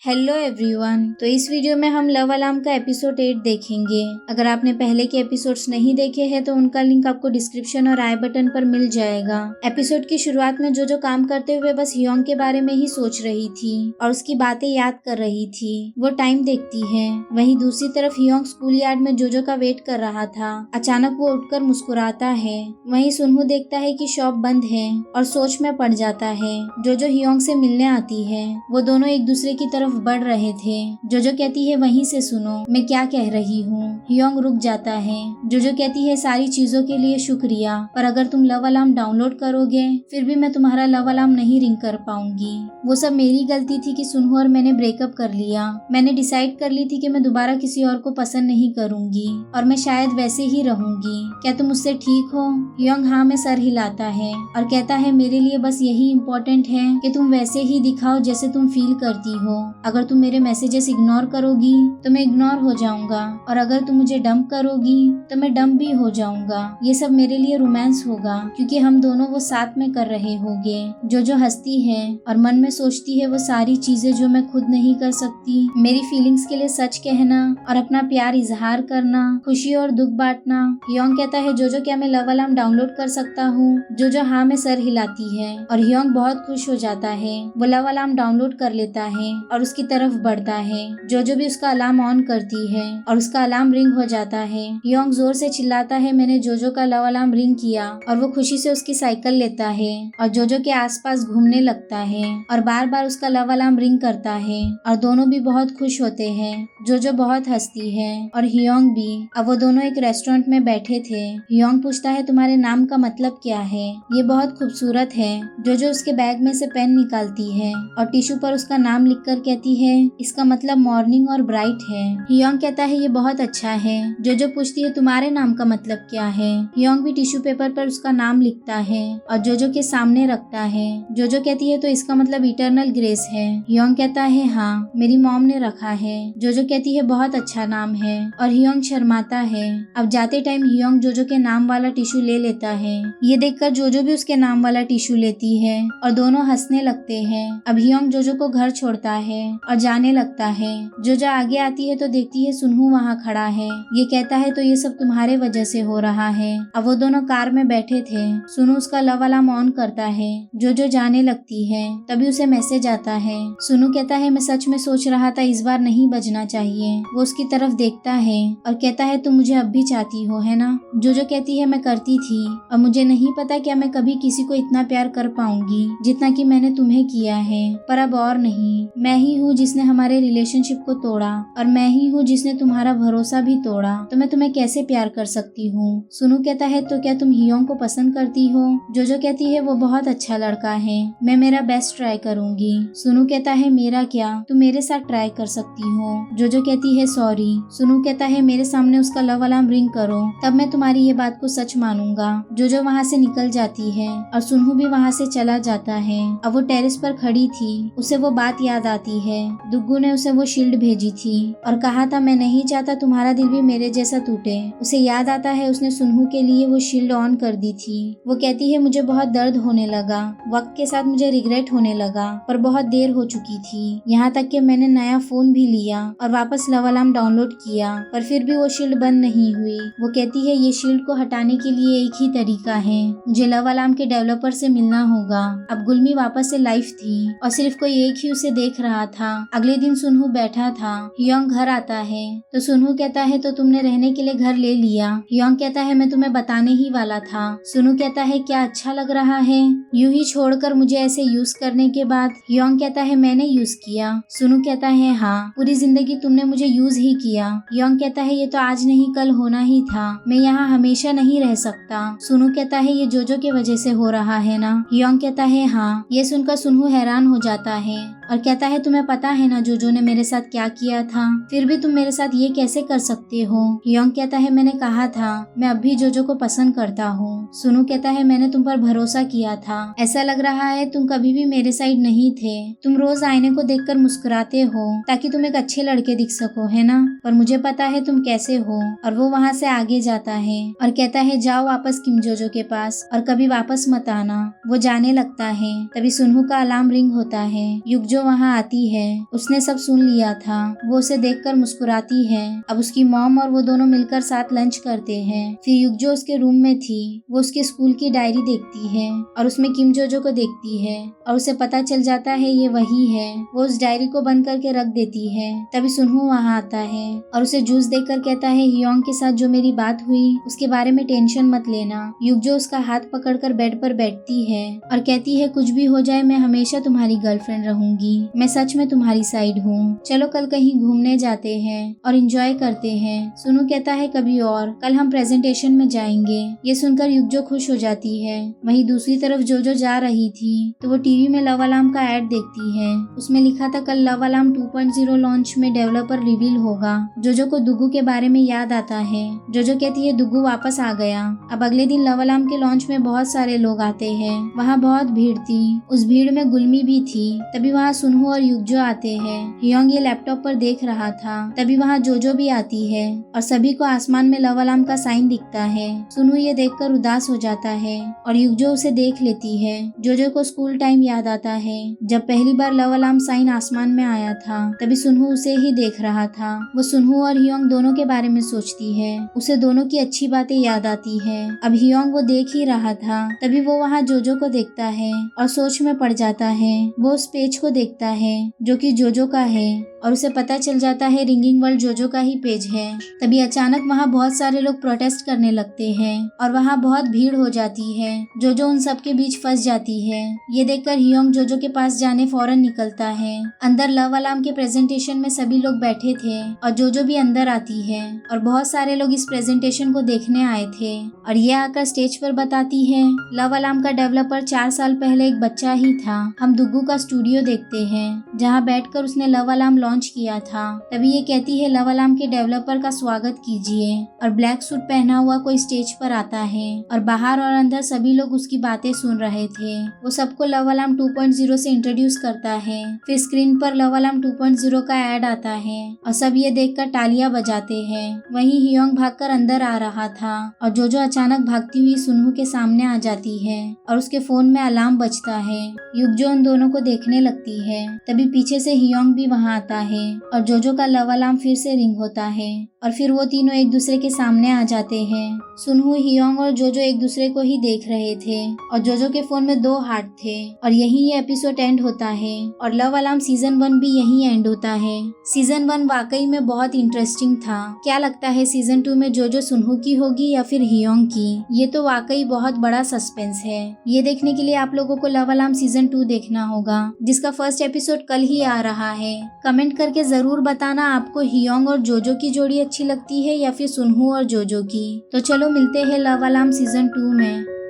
Hello everyone. तो इस video में हम लव अलार्म का एपिसोड 8 देखेंगे। अगर आपने पहले के एपिसोड्स नहीं देखे हैं तो उनका लिंक आपको डिस्क्रिप्शन और आई बटन पर मिल जाएगा। एपिसोड की शुरुआत में जो काम करते हुए बस हियोंग के बारे में ही सोच रही थी और उसकी बातें याद कर रही थी। वो टाइम देखती है। वहीं दूसरी तरफ हियोंग स्कूल यार्ड में जोजो का वेट कर रहा था। अचानक वो उठकर मुस्कुराता है। वहीं सुनहु देखता है कि शॉप बंद है और सोच में पड़ जाता है। जोजो हियोंग से मिलने आती है। वो दोनों एक दूसरे की तरफ बढ़ रहे थे। जोजो कहती है वहीं से सुनो, मैं क्या कह रही हूँ। हियोंग रुक जाता है। जोजो कहती है सारी चीजों के लिए शुक्रिया, पर अगर तुम लव अलार्म डाउनलोड करोगे फिर भी मैं तुम्हारा लव अलार्म नहीं रिंग कर पाऊंगी। वो सब मेरी गलती थी कि सुनहु और मैंने ब्रेकअप कर लिया। मैंने डिसाइड कर ली थी कि मैं दोबारा किसी और को पसंद नहीं करूंगी और मैं शायद वैसे ही रहूंगी। क्या तुम उससे ठीक हो? हियोंग हाँ में सर हिलाता है और कहता है मेरे लिए बस यही इम्पोर्टेंट है कि तुम वैसे ही दिखाओ जैसे तुम फील करती हो। अगर तुम मेरे मैसेजेस इग्नोर करोगी तो मैं इग्नोर हो जाऊंगा और अगर तुम मुझे डंप करोगी तो मैं डंप भी हो जाऊंगा। ये सब मेरे लिए रोमांस होगा क्योंकि हम दोनों वो साथ में कर रहे होंगे। जो हंसती है और मन में सोचती है वो सारी चीजें जो मैं खुद नहीं कर सकती। मेरी फीलिंग्स के लिए सच कहना और अपना प्यार इजहार करना, खुशी और दुख बांटना। हियोंग कहता है जोजो क्या मैं लव अलार्म डाउनलोड कर सकता हूँ? जोजो हाँ में सर हिलाती है और हियोंग बहुत खुश हो जाता है। वो लव अलार्म डाउनलोड कर लेता है और उसकी तरफ बढ़ता है। जोजो भी उसका अलार्म ऑन करती है और उसका अलार्म रिंग हो जाता है। हियोंग जोर से चिल्लाता है मैंने जोजो का लव अलार्म रिंग किया और वो खुशी से उसकी साइकिल लेता है और जोजो के आसपास घूमने लगता है और बार बार उसका लव अलार्म रिंग करता है और दोनों भी बहुत खुश होते हैं। जोजो बहुत हंसती है और हियोंग भी। अब वो दोनों एक रेस्टोरेंट में बैठे थे। हियोंग पूछता है तुम्हारे नाम का मतलब क्या है? ये बहुत खूबसूरत है। जोजो उसके बैग में से पेन निकालती है और टिश्यू पर उसका नाम लिखकर कहती है इसका मतलब मॉर्निंग और ब्राइट है। हियोंग कहता है ये बहुत अच्छा है। जोजो पूछती है तुम्हारे नाम का मतलब क्या है? हियोंग भी टिश्यू पेपर पर उसका नाम लिखता है और जोजो के सामने रखता है। जोजो कहती है तो इसका मतलब इटर्नल ग्रेस है। हियोंग कहता है हाँ, मेरी मॉम ने रखा है। जोजो कहती है बहुत अच्छा नाम है और हियोंग शर्माता है। अब जाते टाइम हियोंग जोजो के नाम वाला टिश्यू ले लेता है। ये देखकर जोजो भी उसके नाम वाला टिश्यू लेती है और दोनों हंसने लगते हैं। अब हियोंग जोजो को घर छोड़ता है और जाने लगता है। जोजो आगे आती है तो देखती है सुनहु वहाँ खड़ा है। ये कहता है तो ये सब तुम्हारे वजह से हो रहा है। अब वो दोनों कार में बैठे थे। सुनहु उसका लव अलार्म ऑन करता है। जोजो जाने लगती है तभी उसे मैसेज आता है। सुनहु कहता है मैं सच में सोच रहा था इस बार नहीं बजना चाहिए। वो उसकी तरफ देखता है और कहता है तुम मुझे अब भी चाहती हो है ना? जोजो कहती है मैं करती थी और मुझे नहीं पता क्या मैं कभी किसी को इतना प्यार कर पाऊंगी जितना कि मैंने तुम्हें किया है, पर अब और नहीं। मैं ही हूँ जिसने हमारे रिलेशनशिप को तोड़ा और मैं ही हूँ जिसने तुम्हारा भरोसा भी तोड़ा, तो मैं तुम्हें कैसे प्यार कर सकती हूँ? सुनहु कहता है तो क्या तुम हियोंग को पसंद करती हो? जोजो कहती है वो बहुत अच्छा लड़का है, मैं मेरा बेस्ट ट्राई करूंगी। सुनहु कहता है मेरा क्या, तुम मेरे साथ ट्राई कर सकती हो। जोजो कहती है सॉरी। सुनहु कहता है मेरे सामने उसका लव अलार्म रिंग करो तब मैं तुम्हारी ये बात को सच मानूंगा। जोजो वहाँ से निकल जाती है और सुनहु भी वहाँ से चला जाता है। अब वो टेरेस पर खड़ी थी। उसे वो बात याद आती है। दुग्गू ने उसे वो शील्ड भेजी थी और कहा था मैं नहीं चाहता तुम्हारा दिल भी मेरे जैसा टूटे। उसे याद आता है उसने सुनहु के लिए वो शील्ड ऑन कर दी थी। वो कहती है मुझे बहुत दर्द होने लगा, वक्त के साथ मुझे रिग्रेट होने लगा, पर बहुत देर हो चुकी थी। यहाँ तक कि मैंने नया फोन भी लिया और वापस लव अलार्म डाउनलोड किया, पर फिर भी वो शील्ड बंद नहीं हुई। वो कहती है ये शील्ड को हटाने के लिए एक ही तरीका है, मुझे लव अलार्म के डेवलपर से मिलना होगा। अब गुलमी वापस से लाइव थी और सिर्फ कोई एक ही उसे देख रहा था। अगले दिन सुनहु बैठा था। हियोंग घर आता है तो सुनहु कहता है तो तुमने रहने के लिए घर ले लिया? हियोंग कहता है मैं तुम्हें बताने ही वाला था। सुनहु कहता है क्या अच्छा लग रहा है यूं ही छोड़कर मुझे ऐसे यूज करने के बाद? हियोंग कहता है मैंने यूज किया। सुनहु कहता है हाँ, पूरी जिंदगी तुमने मुझे यूज ही किया। हियोंग कहता है ये तो आज नहीं कल होना ही था, मैं यहाँ हमेशा नहीं रह सकता। सुनहु कहता है ये जोजो के वजह से हो रहा है ना? हियोंग कहता है हाँ। ये सुनकर सुनहु हैरान हो जाता है और कहता है तुम्हें पता है ना जोजो ने मेरे साथ क्या किया था, फिर भी तुम मेरे साथ ये कैसे कर सकते हो? हियोंग कहता है मैंने कहा था मैं अब भी जोजो को पसंद करता हूँ। सुनहु कहता है मैंने तुम पर भरोसा किया था, ऐसा लग रहा है तुम कभी भी मेरे साइड नहीं थे। तुम रोज आईने को देखकर मुस्कुराते हो ताकि तुम एक अच्छे लड़के दिख सको है ना, पर मुझे पता है तुम कैसे हो। और वो वहाँ से आगे जाता है और कहता है जाओ वापस किम जोजो के पास और कभी वापस मत आना। वो जाने लगता है तभी सुनहु का अलार्म रिंग होता है। युगजो वहाँ आती है उसने सब सुन लिया था। वो उसे देखकर मुस्कुराती है। अब उसकी मॉम और वो दोनों मिलकर साथ लंच करते हैं। फिर युगजो उसके रूम में थी। वो उसके स्कूल की डायरी देखती है और उसमें किम जोजो को देखती है और उसे पता चल जाता है ये वही है। वो उस डायरी को बंद करके रख देती है। तभी सुनहो वहाँ आता है और उसे जूस देकर कहता है हियोंग के साथ जो मेरी बात हुई उसके बारे में टेंशन मत लेना। युगजो उसका हाथ पकड़कर बेड पर बैठती है और कहती है कुछ भी हो जाए मैं हमेशा तुम्हारी गर्लफ्रेंड रहूंगी। मैं सच में तुम्हारी साइड हूँ। चलो कल कहीं घूमने जाते हैं और एंजॉय करते हैं। सुनो कहता है कभी और, कल हम प्रेजेंटेशन में जाएंगे। ये सुनकर युगजो खुश हो जाती है। वहीं दूसरी तरफ जोजो जा रही थी तो वो टीवी में लव अलार्म का एड देखती है। उसमें लिखा था कल लव अलार्म 2.0 लॉन्च में डेवलपर रिवील होगा। जोजो को दुगू के बारे में याद आता है। जोजो कहती है दुगू वापस आ गया। अब अगले दिन लव अलार्म के लॉन्च में बहुत सारे लोग आते हैं। वहाँ बहुत भीड़ थी। उस भीड़ में गुलमी भी थी। तभी वहाँ सुनहो और युगजो आते हैं। हियोंग ये लैपटॉप पर देख रहा था। तभी वहाँ जोजो भी आती है और सभी को आसमान में लव अलार्म का साइन दिखता है। सुनहो ये देखकर उदास हो जाता है और युगजो उसे देख लेती है। जोजो को स्कूल टाइम याद आता है जब पहली बार लव अलार्म साइन आसमान में आया था। तभी सुनहो उसे ही देख रहा था। वो सुनहो और हियोंग दोनों के बारे में सोचती है। उसे दोनों की अच्छी बातें याद आती है। अब हियोंग वो देख ही रहा था तभी वो वहाँ जोजो को देखता है और सोच में पड़ जाता है। वो उस पेज को देखता है जो कि जोजो का है और उसे पता चल जाता है रिंगिंग वर्ल्ड जोजो का ही पेज है। तभी अचानक वहाँ बहुत सारे लोग प्रोटेस्ट करने लगते हैं और वहाँ बहुत भीड़ हो जाती है। जोजो उन सब के बीच फंस जाती है। ये देखकर हियोंग जोजो के पास जाने फौरन निकलता है। अंदर लव अलार्म के प्रेजेंटेशन में सभी लोग बैठे थे और जोजो भी अंदर आती है और बहुत सारे लोग इस प्रेजेंटेशन को देखने आए थे और ये आकर स्टेज पर बताती है लव अलार्म का डेवलपर 4 साल पहले एक बच्चा ही था। हम दुगू का स्टूडियो देखते हैं जहाँ बैठकर उसने लव अलार्म लॉन्च किया था। तभी ये कहती है लव अलार्म के डेवलपर का स्वागत कीजिए और ब्लैक सूट पहना हुआ कोई स्टेज पर आता है और बाहर और अंदर सभी लोग उसकी बातें सुन रहे थे। वो सबको लव अलार्म 2.0 से इंट्रोड्यूस करता है। फिर स्क्रीन पर लव अलार्म 2.0 का एड आता है और सब ये देखकर तालियां बजाते हैं। वहीं हियोंग भागकर अंदर आ रहा था और जोजो अचानक भागती हुई सुनहो के सामने आ जाती है और उसके फोन में अलार्म बजता है। युगजो उन दोनों को देखने लगती है। तभी पीछे से हियोंग भी वहाँ आता है और जोजो का लव अलार्म फिर से रिंग होता है और फिर वो तीनों एक दूसरे के सामने आ जाते हैं। सुनहो, हियोंग और जोजो एक दूसरे को ही देख रहे थे और जोजो के फोन में 2 हार्ट थे और यही ये एपिसोड एंड होता है और लव अलार्म सीजन 1 भी यही एंड होता है। सीजन 1 वाकई में बहुत इंटरेस्टिंग था। क्या लगता है सीजन 2 में जोजो सुनहो की होगी या फिर हियोंग की? ये तो वाकई बहुत बड़ा सस्पेंस है। ये देखने के लिए आप लोगों को लव अलार्म सीजन 2 देखना होगा जिसका फर्स्ट एपिसोड कल ही आ रहा है। कमेंट करके जरूर बताना आपको हियोंग और जोजो की जोड़ी अच्छी लगती है या फिर सुनहो और जोजो की। तो चलो मिलते हैं लव अलार्म सीजन 2 में।